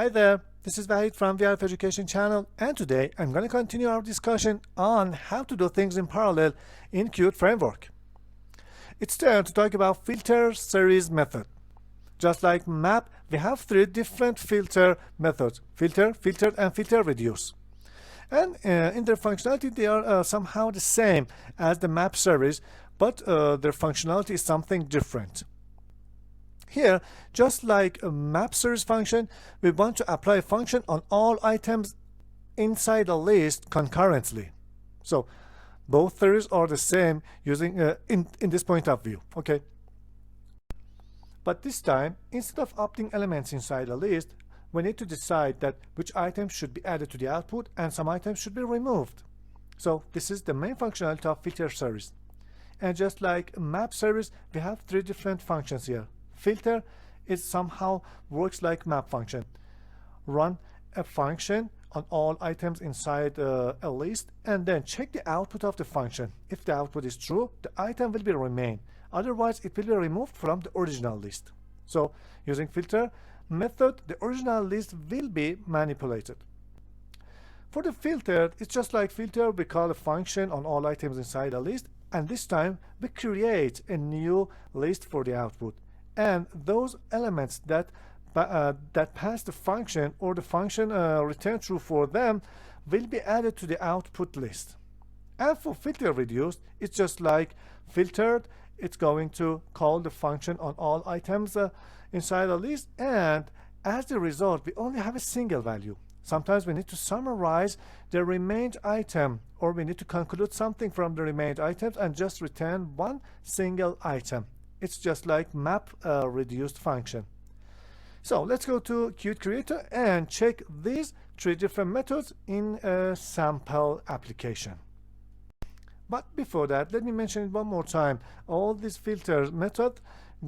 Hi there, this is Vahid from VRF Education channel, and today I'm going to continue our discussion on how to do things in parallel in Qt framework. It's time to talk about filter series method. Just like map, we have three different filter methods: filter, filtered, and filter reduce. And in their functionality, they are somehow the same as the map series, but their functionality is something different. Here, just like a map series function, we want to apply a function on all items inside a list concurrently. So both theories are the same using in this point of view. Okay. But this time, instead of opting elements inside a list, we need to decide that which items should be added to the output and some items should be removed. So this is the main functionality of filter series. And just like map series, we have three different functions here. Filter is somehow works like map function. Run a function on all items inside a list and then check the output of the function. If the output is true, the item will be remain. Otherwise, it will be removed from the original list. So using filter method, the original list will be manipulated. For the filtered, it's just like filter, we call a function on all items inside a list, and this time we create a new list for the output. And those elements that pass the function or the function return true for them will be added to the output list. And for filter reduced, it's just like filtered. It's going to call the function on all items inside a list, and as a result, we only have a single value. Sometimes we need to summarize the remained item, or we need to conclude something from the remained items and just return one single item. It's just like map reduced function. So let's go to Qt Creator and check these three different methods in a sample application. But before that, let me mention it one more time. All these filter method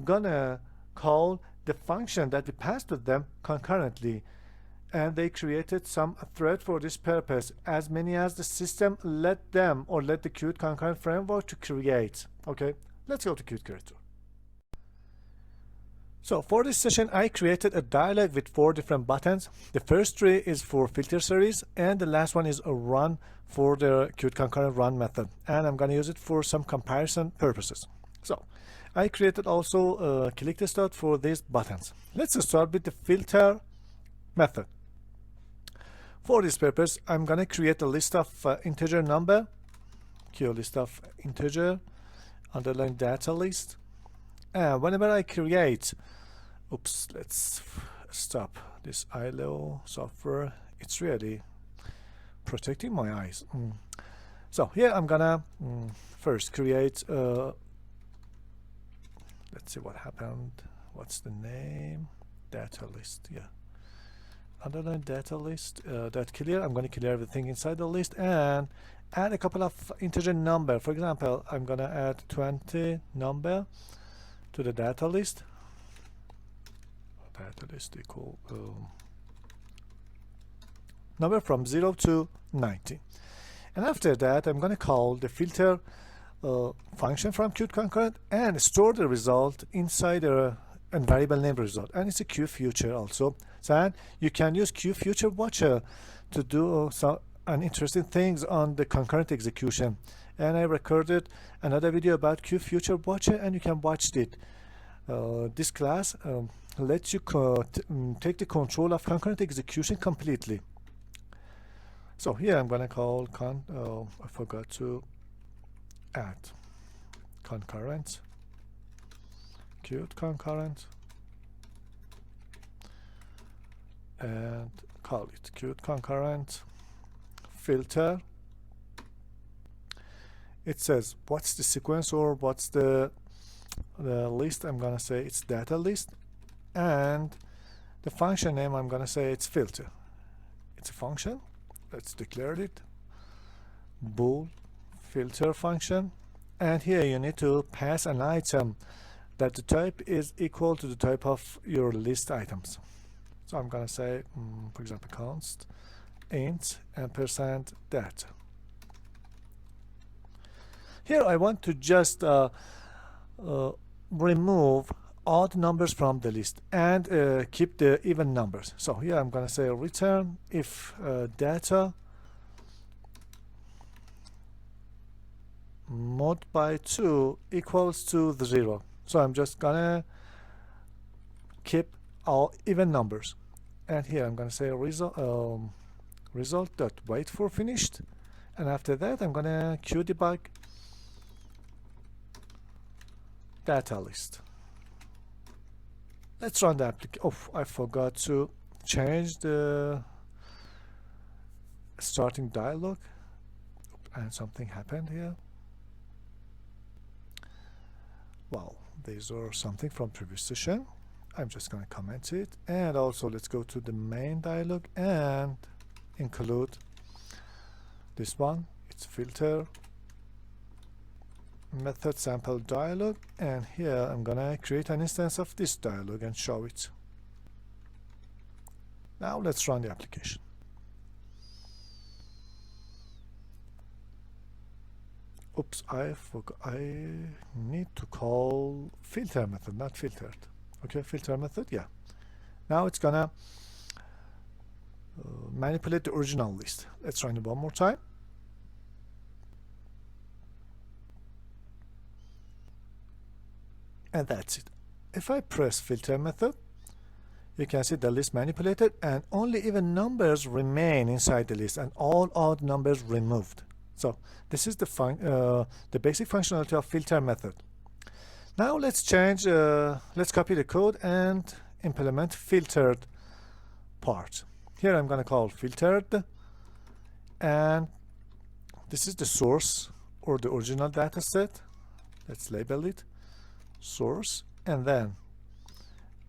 gonna call the function that we passed to them concurrently, and they created some thread for this purpose, as many as the system let them or let the QtConcurrent framework to create. Okay, let's go to Qt Creator. So for this session, I created a dialog with 4 different buttons. The first 3 is for filter series, and the last one is a run for the QtConcurrent run method. And I'm going to use it for some comparison purposes. So I created also a click the start for these buttons. Let's start with the filter method. For this purpose, I'm going to create a list of integer number, list of integer, underline data list. And whenever I create, let's stop this ILO software. It's really protecting my eyes. So here I'm gonna first create, let's see what happened. What's the name? Data list, yeah. Underline data list, that clear. I'm gonna clear everything inside the list and add a couple of integer number. For example, I'm gonna add 20 number to the data list. Data list equal number from 0 to 90. And after that, I'm going to call the filter function from QtConcurrent and store the result inside a variable name result. And it's a QFuture also. So you can use QFuture Watcher to do some interesting things on the concurrent execution. And I recorded another video about QFuture Watcher, and you can watch it. This class lets you take the control of concurrent execution completely. So here I'm going to call I forgot to add concurrent, QtConcurrent, and call it QtConcurrent filter. It says what's the sequence or what's the list. I'm gonna say it's data list, and the function name I'm gonna say it's filter. It's a function. Let's declare it bool filter function, and here you need to pass an item that the type is equal to the type of your list items. So I'm gonna say for example const int ampersand data. Here I want to just remove odd numbers from the list and keep the even numbers. So here I'm going to say return if data mod by 2 equals to 0. So I'm just going to keep all even numbers. And here I'm going to say result dot wait for finished. And after that I'm going to QDebug data list. Let's run the application. Oh, I forgot to change the starting dialog, and something happened here. Well, these are something from previous session. I'm just going to comment it, and also let's go to the main dialog and include this one. It's filter method sample dialog, and here I'm gonna create an instance of this dialog and show it. Now let's run the application. Oops, I forgot. I need to call filter method, not filtered. Okay, filter method, yeah. Now it's gonna manipulate the original list. Let's run it one more time. And that's it. If I press filter method, you can see the list manipulated and only even numbers remain inside the list and all odd numbers removed. So this is the basic functionality of filter method. Now let's change, let's copy the code and implement filtered part. Here I'm going to call filtered, and this is the source or the original data set. Let's label it source, and then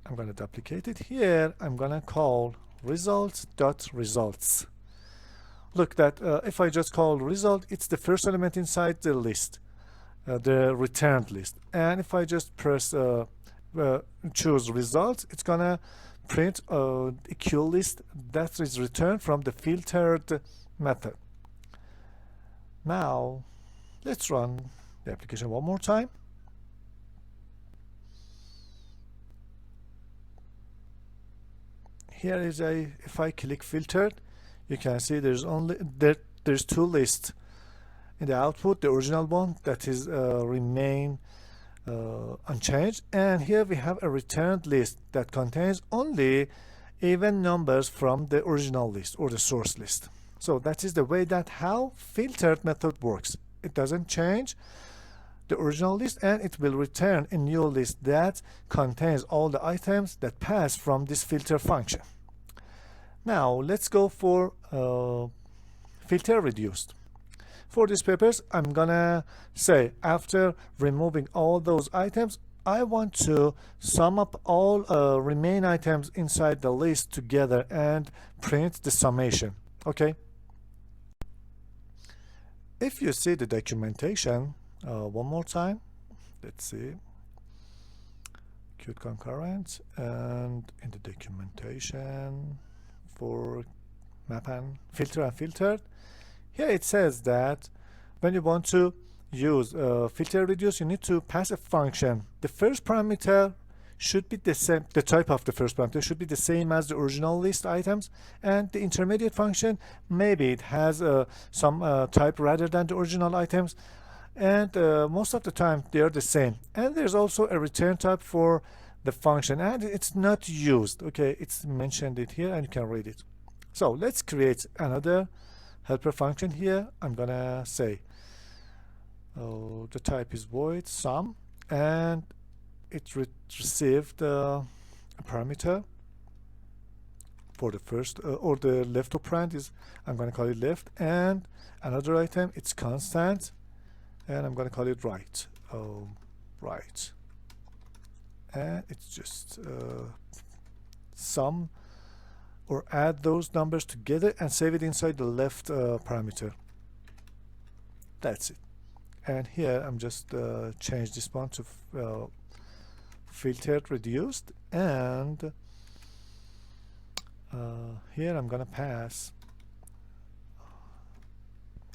I'm going to duplicate it. Here I'm going to call results.results. Look, that if I just call result, it's the first element inside the list, the returned list. And if I just press choose results, it's going to print a Q list that is returned from the filtered method. Now let's run the application one more time. Here is if I click filtered, you can see there's two lists in the output. The original one that is remain unchanged, and here we have a returned list that contains only even numbers from the original list or the source list. So that is the way that how filtered method works. It doesn't change the original list, and it will return a new list that contains all the items that pass from this filter function. Now let's go for filter reduced. For this purpose, I'm gonna say after removing all those items, I want to sum up all remain items inside the list together and print the summation. Okay. If you see the documentation one more time, let's see, QtConcurrent, and in the documentation for map and filtered, here it says that when you want to use filter reduce, you need to pass a function. The first parameter should be the same, the type of the first parameter should be the same as the original list items, and the intermediate function, maybe it has some type rather than the original items, and most of the time they are the same. And there's also a return type for the function, and it's not used. Okay, it's mentioned it here and you can read it. So let's create another helper function here. I'm gonna say the type is void sum, and it received a parameter for the first or the left operand is, I'm going to call it left, and another item, it's constant, and I'm going to call it right. Right, and it's just sum or add those numbers together and save it inside the left parameter. That's it. And here I'm just change this one to filtered reduced, and here I'm gonna pass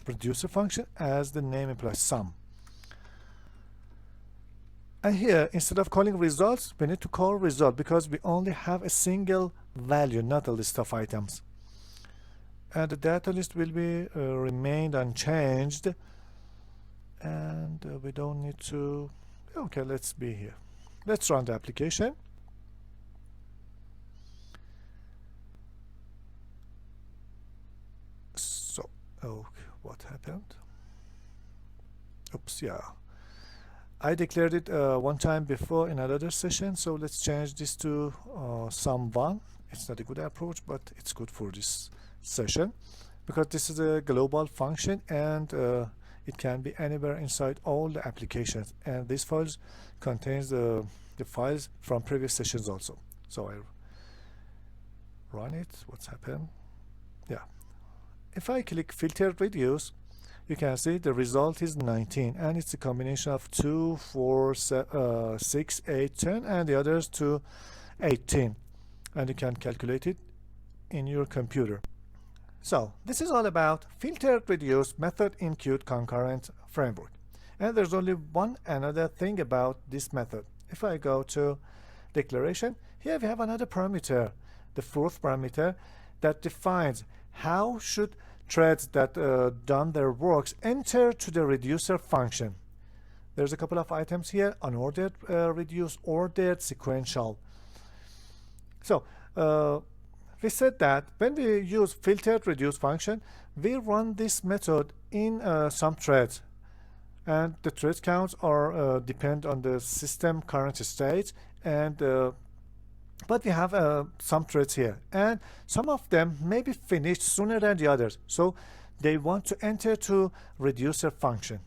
reducer function as the name implies sum. And here, instead of calling results, we need to call result because we only have a single value, not a list of items. And the data list will be remained unchanged. And we don't need to, okay, let's be here. Let's run the application. So, oh, what happened? Oops, yeah. I declared it one time before in another session, so let's change this to sum1. It's not a good approach, but it's good for this session because this is a global function and it can be anywhere inside all the applications, and these files contains the files from previous sessions also. So I run it. What's happened? Yeah. If I click filteredReduced, you can see the result is 19, and it's a combination of 2, 4, 6, 8, 10, and the others to 18. And you can calculate it in your computer. So this is all about filteredReduced method in QtConcurrent framework. And there's only one another thing about this method. If I go to declaration, here we have another parameter, the fourth parameter, that defines how should threads that done their works enter to the reducer function. There's a couple of items here: unordered, reduced, ordered, sequential. So we said that when we use filteredReduced function, we run this method in some threads, and the thread counts are depend on the system current state, and but we have some threads here, and some of them may be finished sooner than the others, so they want to enter to reducer function.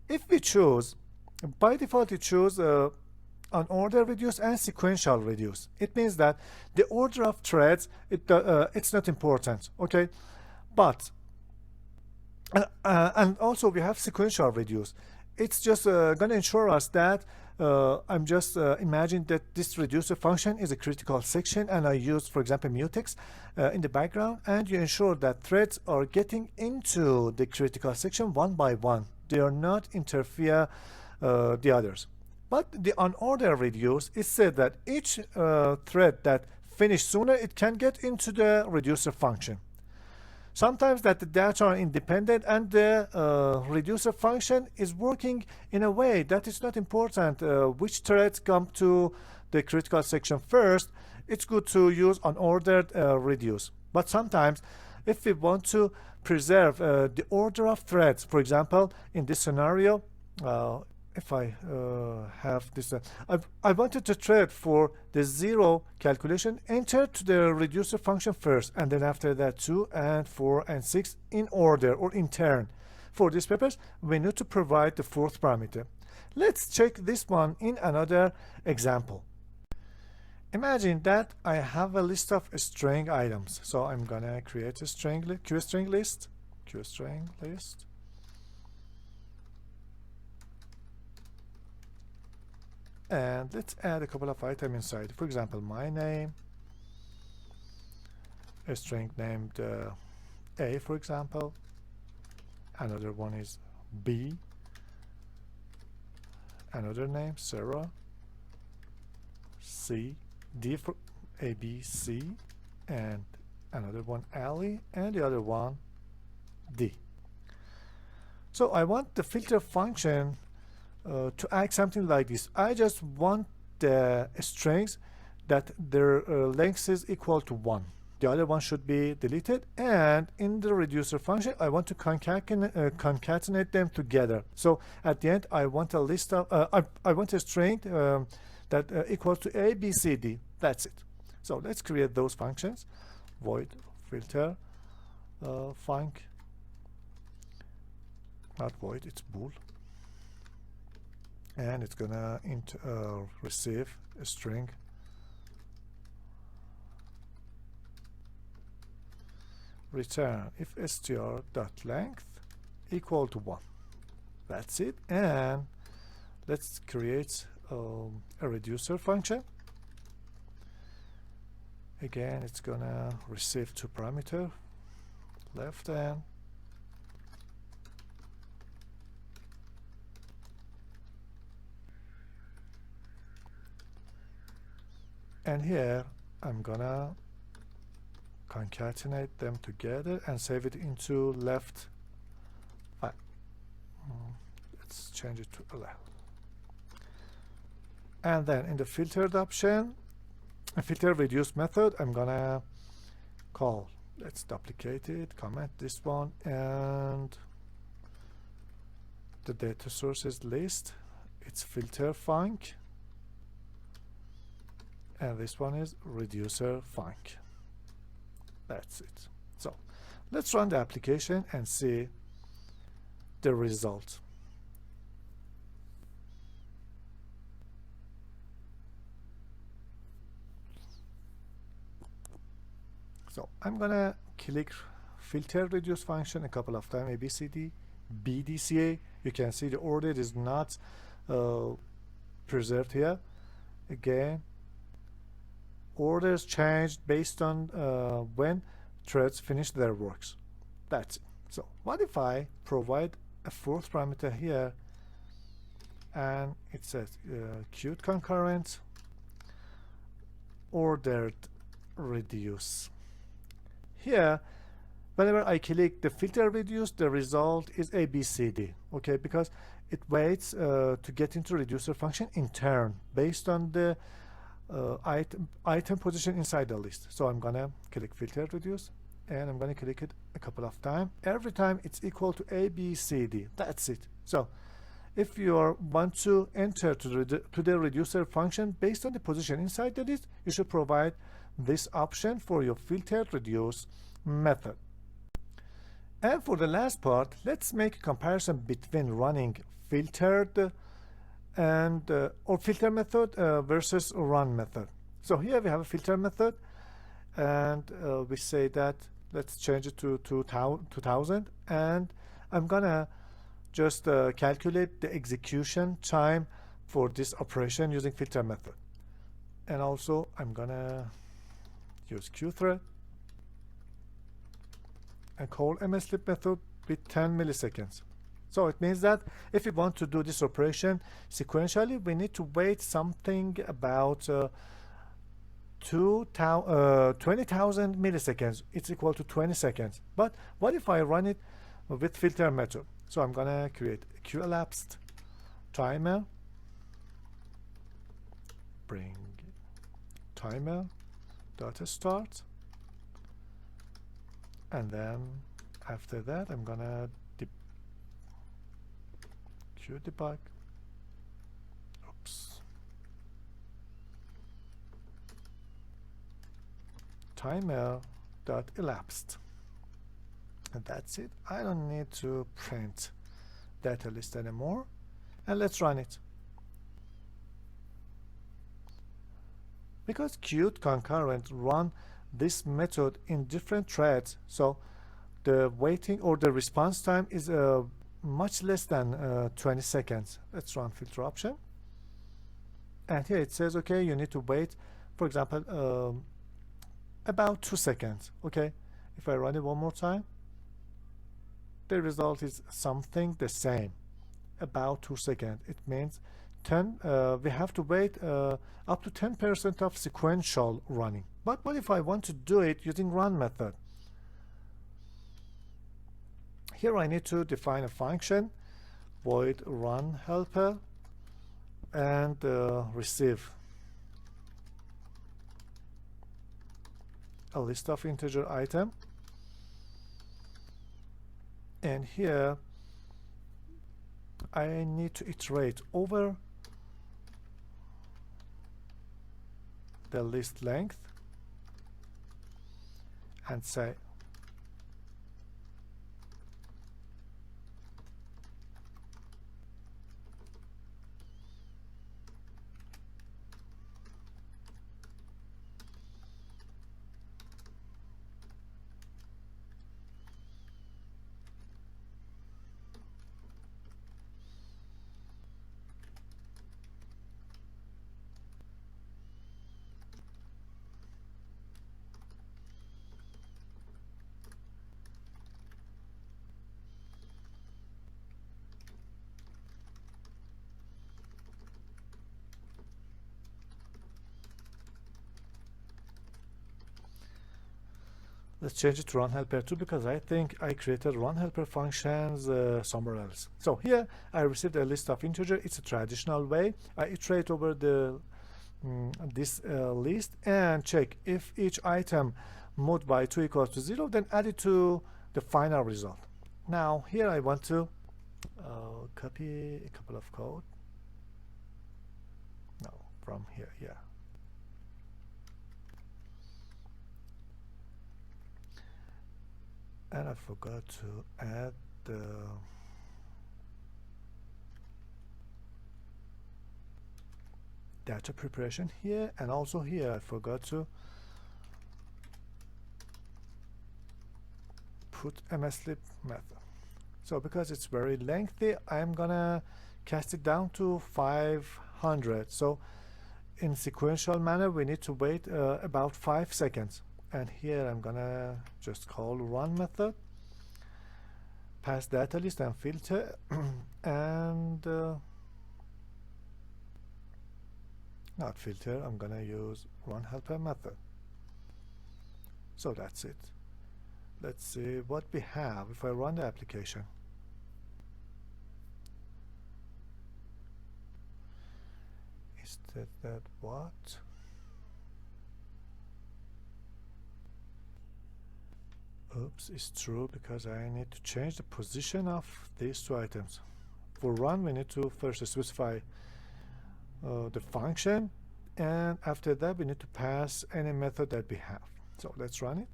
If we choose, by default, you choose unordered reduce and sequential reduce. It means that the order of threads, it's not important, okay? But and also we have sequential reduce. It's just going to ensure us that I'm just imagine that this reducer function is a critical section, and I use, for example, mutex in the background, and you ensure that threads are getting into the critical section one by one. They are not interfere the others. But the unordered reduce, it said that each thread that finished sooner, it can get into the reducer function. Sometimes that the data are independent, and the reducer function is working in a way that is not important which threads come to the critical section first. It's good to use unordered reduce. But sometimes if we want to preserve the order of threads, for example, in this scenario, if I have this, I wanted to thread for the 0 calculation, enter to the reducer function first, and then after that 2 and 4 and 6 in order or in turn. For this purpose, we need to provide the fourth parameter. Let's check this one in another example. Imagine that I have a list of string items. So I'm gonna create a QString list. And let's add a couple of items inside. For example, my name, a string named A, for example. Another one is B. Another name, Sarah. C, D for A, B, C. And another one, Ali. And the other one, D. So I want the filter function to act something like this. I just want the strings that their length is equal to 1. The other one should be deleted, and in the reducer function I want to concatenate them together. So at the end I want a list of I want a string that equals to A, B, C, D. That's it. So let's create those functions. Void filter func, not void, it's bool. And it's gonna receive a string return if str.length equal to 1. That's it. And let's create a reducer function. Again, it's gonna receive 2 parameters, left and And here I'm gonna concatenate them together and save it into left. Let's change it to left. And then in the filtered option, a filter reduced method, I'm gonna call, let's duplicate it, comment this one, and the data sources list, it's filter func, and this one is reducer func. That's it. So let's run the application and see the result. So I'm gonna click filter reduce function a couple of times, ABCD, BDCA. You can see the order is not preserved here. Again, orders changed based on when threads finish their works. That's it. So what if I provide a fourth parameter here, and it says QtConcurrent ordered reduce. Here, whenever I click the filter reduce, the result is ABCD, okay, because it waits to get into reducer function in turn based on the item position inside the list. So I'm gonna click filter reduce, and I'm gonna click it a couple of times. Every time it's equal to ABCD. That's it. So if you want to enter to the reducer function based on the position inside the list, you should provide this option for your filtered reduce method. And for the last part, let's make a comparison between running filtered and or filter method versus run method. So here we have a filter method, and we say that let's change it to 2000, and I'm gonna just calculate the execution time for this operation using filter method. And also I'm gonna use QThread and call mslib method with 10 milliseconds. So it means that if we want to do this operation sequentially, we need to wait something about 20,000 milliseconds. It's equal to 20 seconds. But what if I run it with filter method? So I'm gonna create a QElapsed timer, bring timer dot start, and then after that I'm gonna QDebug, timer dot elapsed, and that's it. I don't need to print data list anymore, and let's run it. Because QtConcurrent run this method in different threads, so the waiting or the response time is much less than 20 seconds. Let's run filter option, and here it says, okay, you need to wait, for example, about 2 seconds. Okay, if I run it one more time, the result is something the same, about 2 seconds. It means 10. We have to wait up to 10% of sequential running. But what if I want to do it using run method? Here I need to define a function, void run helper, and receive a list of integer item. And here I need to iterate over the list length and say let's change it to run helper 2 because I think I created run helper functions somewhere else. So here I received a list of integer. It's a traditional way. I iterate over the this list and check if each item moved by 2 equals to 0, then add it to the final result. Now here I want to copy a couple of code. No, from here, yeah. And I forgot to add the data preparation here, and also here I forgot to put mslib method. So because it's very lengthy, I'm gonna cast it down to 500. So in sequential manner we need to wait about 5 seconds. And here I'm gonna just call run method, pass data list and filter, and not filter, I'm gonna use run helper method. So that's it. Let's see what we have if I run the application. Is that what? Oops, it's true because I need to change the position of these two items. For run, we need to first specify the function, and after that we need to pass any method that we have. So let's run it.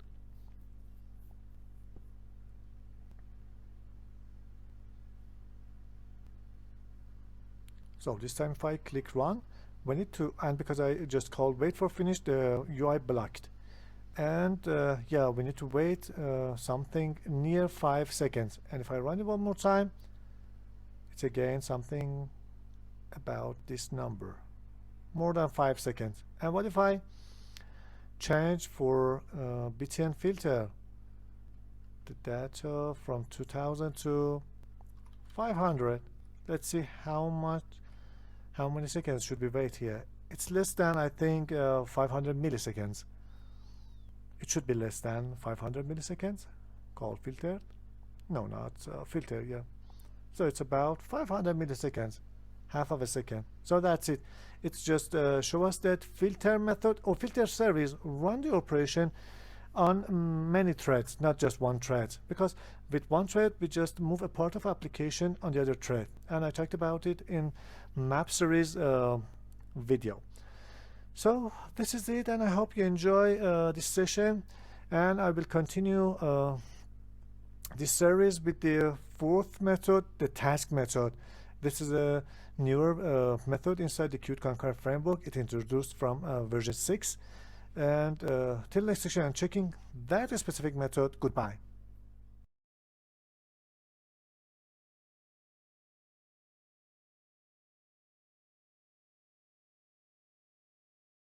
So this time if I click run, we need to, and because I just called wait for finish, the UI blocked. And yeah, we need to wait something near 5 seconds. And if I run it one more time, it's again something about this number, more than 5 seconds. And what if I change for BTN filter the data from 2000 to 500? Let's see how many seconds should we wait here. It's less than, I think, 500 milliseconds. It should be less than 500 milliseconds. Call filter. No, not filter, yeah. So it's about 500 milliseconds, half of a second. So that's it. It's just show us that filter method or filter service run the operation on many threads, not just one thread. Because with one thread, we just move a part of application on the other thread. And I talked about it in map series video. So this is it, and I hope you enjoy this session, and I will continue this series with the fourth method, the task method. This is a newer method inside the QtConcurrent framework. It introduced from version 6. And till next session, I'm checking that specific method. Goodbye.